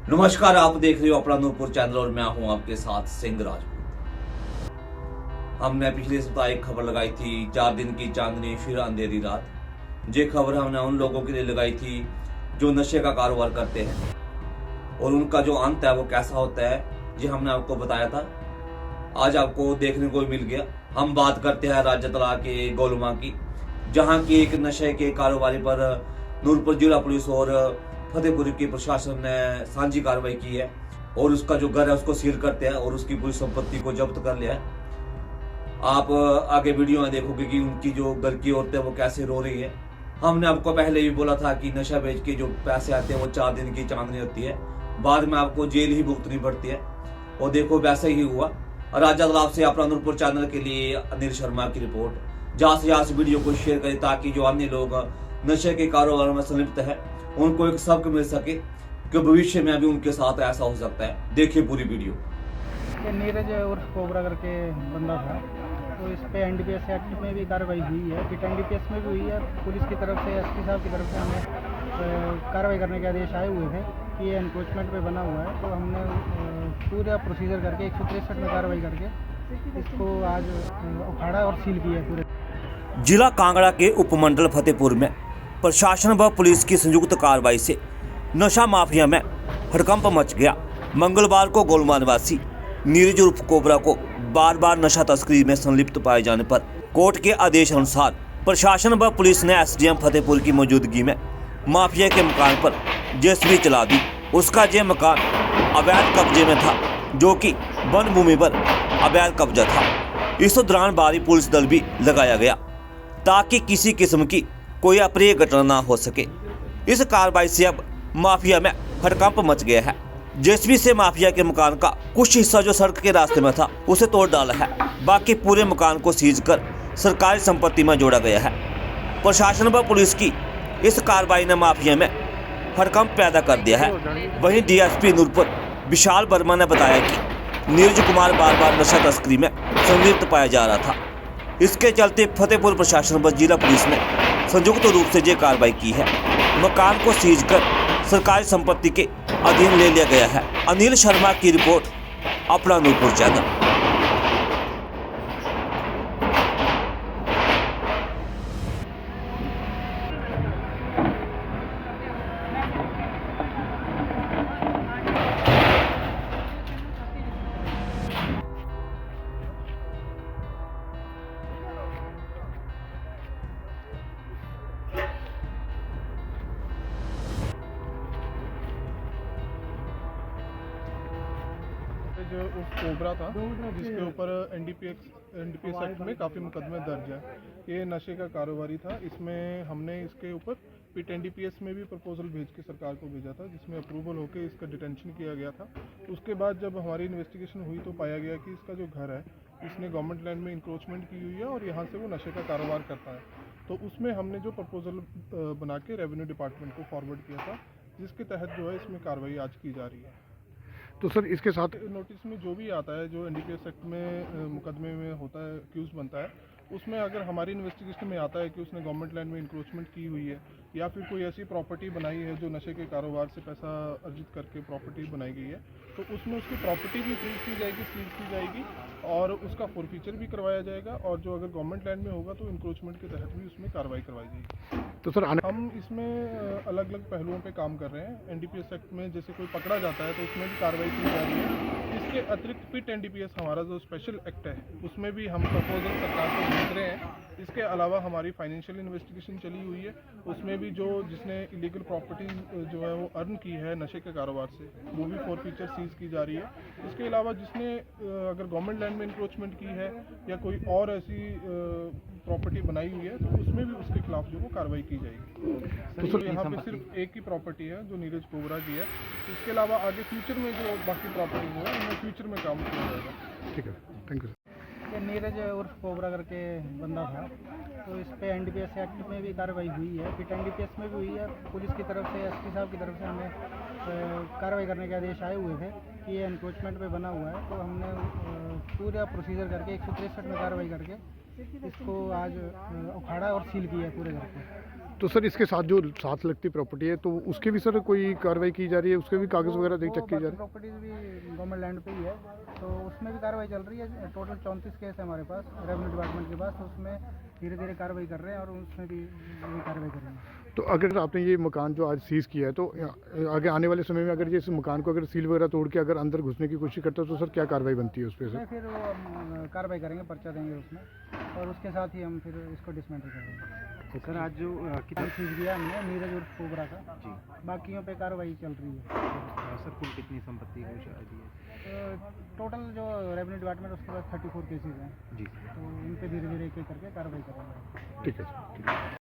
नमस्कार, आप देख रहे हो अपना नूरपुर चैनल और मैं हूं आपके साथ सिंह राजपूत। हमने पिछले सप्ताह एक खबर लगाई थी, 4 दिन की चांदनी फिर अंधेरी रात। ये खबर हमने उन लोगों के लिए लगाई थी जो नशे का कारोबार करते हैं और उनका जो अंत है वो कैसा होता है, ये हमने आपको बताया था। आज आपको देखने को मिल गया। हम बात करते हैं राज्यतला के गोलमा की, जहां की एक नशे के कारोबारी पर नूरपुर जिला पुलिस और फतेहपुर की प्रशासन ने सांझी कार्रवाई की है और उसका जो घर है उसको सील करते हैं और उसकी पूरी संपत्ति को जब्त कर लिया है। आप आगे वीडियो में देखोगे कि उनकी जो घर की औरतें वो कैसे रो रही है। हमने आपको पहले भी बोला था कि नशा बेच के जो पैसे आते हैं वो 4 दिन की चांदनी होती है, बाद में आपको जेल ही भुगतनी पड़ती है। और देखो वैसा ही हुआ। राजा तालाब से अपना नूरपुर चैनल के लिए अनिल शर्मा की रिपोर्ट। जहाँ से वीडियो को शेयर करें ताकि जो अन्य लोग नशे के कारोबार में संलिप्त है उनको एक सबक मिल सके कि भविष्य में भी उनके साथ ऐसा हो सकता है। देखिए पूरी वीडियो। ये नीरज और कोबरा करके बंदा था, तो इस पे एनडीपीएस एक्ट में भी कार्रवाई हुई है, फिर एनडीपीएस में भी हुई है। पुलिस की तरफ से एसपी साहब की तरफ से हमें कार्रवाई करने के आदेश आए हुए थे कि ये एनक्रोचमेंट पे बना हुआ है, तो हमने पूरा प्रोसीजर करके 163 में कार्रवाई करके इसको आज उखाड़ा और सील किया है पूरे। जिला कांगड़ा के उपमंडल फतेहपुर में प्रशासन व पुलिस की संयुक्त कार्रवाई से नशा माफिया में हड़कंप मच गया। मंगलवार को गोलमा निवासी नीरज उर्फ कोबरा को बार बार नशा तस्करी में संलिप्त पाए जाने पर कोर्ट के आदेश अनुसार प्रशासन व पुलिस ने एसडीएम फतेहपुर की मौजूदगी में माफिया के मकान पर जेसीबी चला दी। उसका ये मकान अवैध कब्जे में था, जो कि वन भूमि पर अवैध कब्जा था। इस दौरान भारी पुलिस दल भी लगाया गया ताकि किसी किस्म की कोई अप्रिय घटना ना हो सके। इस कार्रवाई से अब माफिया में हड़कंप मच गया है। जेसीबी से माफिया के मकान का कुछ हिस्सा जो सड़क के रास्ते में था उसे तोड़ डाला है, बाकी पूरे मकान को सीज कर सरकारी संपत्ति में जोड़ा गया है। प्रशासन व पुलिस की इस कार्रवाई ने माफिया में हड़कंप पैदा कर दिया है। वहीं डीएसपी नूरपुर विशाल वर्मा ने बताया कि नीरज कुमार बार बार नशा तस्करी में संलिप्त पाया जा रहा था। इसके चलते फतेहपुर प्रशासन व जिला पुलिस ने संयुक्त रूप से ये कार्रवाई की है। मकान को सीज कर सरकारी संपत्ति के अधीन ले लिया गया है। अनिल शर्मा की रिपोर्ट, अपना नूरपुर चैनल। जो उस कोबरा था जिसके ऊपर एनडीपीएस एक्ट में काफ़ी मुकदमे दर्ज है, ये नशे का कारोबारी था। इसमें हमने इसके ऊपर पिट एनडीपीएस में भी प्रपोजल भेज के सरकार को भेजा था, जिसमें अप्रूवल होकर इसका डिटेंशन किया गया था। उसके बाद जब हमारी इन्वेस्टिगेशन हुई तो पाया गया कि इसका जो घर है इसने गवर्नमेंट लैंड में इंक्रोचमेंट की हुई है और यहाँ से वो नशे का कारोबार करता है। तो उसमें हमने जो प्रपोजल बना के रेवेन्यू डिपार्टमेंट को फॉरवर्ड किया था, जिसके तहत जो है इसमें कार्रवाई आज की जा रही है। तो सर इसके साथ नोटिस में जो भी आता है, जो एनडीपीएस एक्ट में मुकदमे में होता है, एक्यूज बनता है, उसमें अगर हमारी इन्वेस्टिगेशन में आता है कि उसने गवर्नमेंट लैंड में इंक्रोचमेंट की हुई है या फिर कोई ऐसी प्रॉपर्टी बनाई है जो नशे के कारोबार से पैसा अर्जित करके प्रॉपर्टी बनाई गई है, तो उसमें उसकी प्रॉपर्टी भी फ्रीज की जाएगी, सीज की जाएगी और उसका फोरफीचर भी करवाया जाएगा। और जो अगर गवर्नमेंट लैंड में होगा तो इंक्रोचमेंट के तहत भी उसमें कार्रवाई करवाई जाएगी। तो सर हम इसमें अलग अलग पहलुओं पे काम कर रहे हैं। एनडीपीएस एक्ट में जैसे कोई पकड़ा जाता है तो उसमें भी कार्रवाई की जा रही है। इसके अतिरिक्त पिट एनडीपीएस हमारा जो स्पेशल एक्ट है उसमें भी हम प्रपोजल सरकार को भेज रहे हैं। इसके अलावा हमारी फाइनेंशियल इन्वेस्टिगेशन चली हुई है, उसमें भी जो जिसने इलीगल प्रॉपर्टी जो है वो अर्न की है नशे के कारोबार से, वो भी फोरफीचर सीज की जा रही है। इसके अलावा जिसने अगर गवर्नमेंट लैंड में इंक्रोचमेंट की है या कोई और ऐसी प्रॉपर्टी बनाई हुई है तो उसमें भी उसके खिलाफ जो वो कार्रवाई की जाएगी। तो यहाँ पे सिर्फ एक ही प्रॉपर्टी है जो नीरज कोबरा की है। इसके अलावा आगे फ्यूचर में जो बाकी प्रॉपर्टी जो है उनमें फ्यूचर में काम किया जाएगा। ठीक है, थैंक यू। ये नीरज और कोबरा करके बंदा था, तो इस पे एनडीपीएस एक्ट में भी कार्रवाई हुई है, फिर एनडीपीएस में भी हुई है। पुलिस की तरफ से एसपी साहब की तरफ से हमें कार्रवाई करने के आदेश आए हुए थे कि ये एनक्रोचमेंट पे बना हुआ है, तो हमने पूरा प्रोसीजर करके 163 में कार्रवाई करके इसको आज उखाड़ा और सील किया है पूरे घर को। तो सर इसके साथ जो साथ लगती प्रॉपर्टी है तो उसके भी सर कोई कार्रवाई की जा रही है, उसके भी कागज़ वगैरह देख चेक किए जा रहे हैं? प्रॉपर्टीज भी गवर्नमेंट लैंड पे ही है, तो उसमें भी कार्रवाई चल रही है। टोटल 34 केस है हमारे पास रेवेन्यू डिपार्टमेंट के पास, तो उसमें धीरे धीरे कार्रवाई कर रहे हैं और उसमें भी यही कार्रवाई करेंगे। तो अगर आपने ये मकान जो आज सीज़ किया है तो आगे आने वाले समय में अगर ये इस मकान को अगर सील वगैरह तोड़ के अगर अंदर घुसने की कोशिश करता है तो सर क्या कार्रवाई बनती है उस पर उसमें सर? फिर वो हम कार्रवाई करेंगे, पर्चा देंगे उसमें, और उसके साथ ही हम फिर इसको डिसमेंटल करेंगे। सर आज जो कितना चीज़ दिया हमने नीरज उर्फ कोबरा का, जी बाकियों पे कार्रवाई चल रही है। सर कुल कितनी संपत्ति को शायद ये टोटल जो रेवेन्यू डिपार्टमेंट उसके पास 34 केसेज हैं, जी तो इन पे धीरे धीरे एक एक करके कार्रवाई करेंगे। ठीक है सर।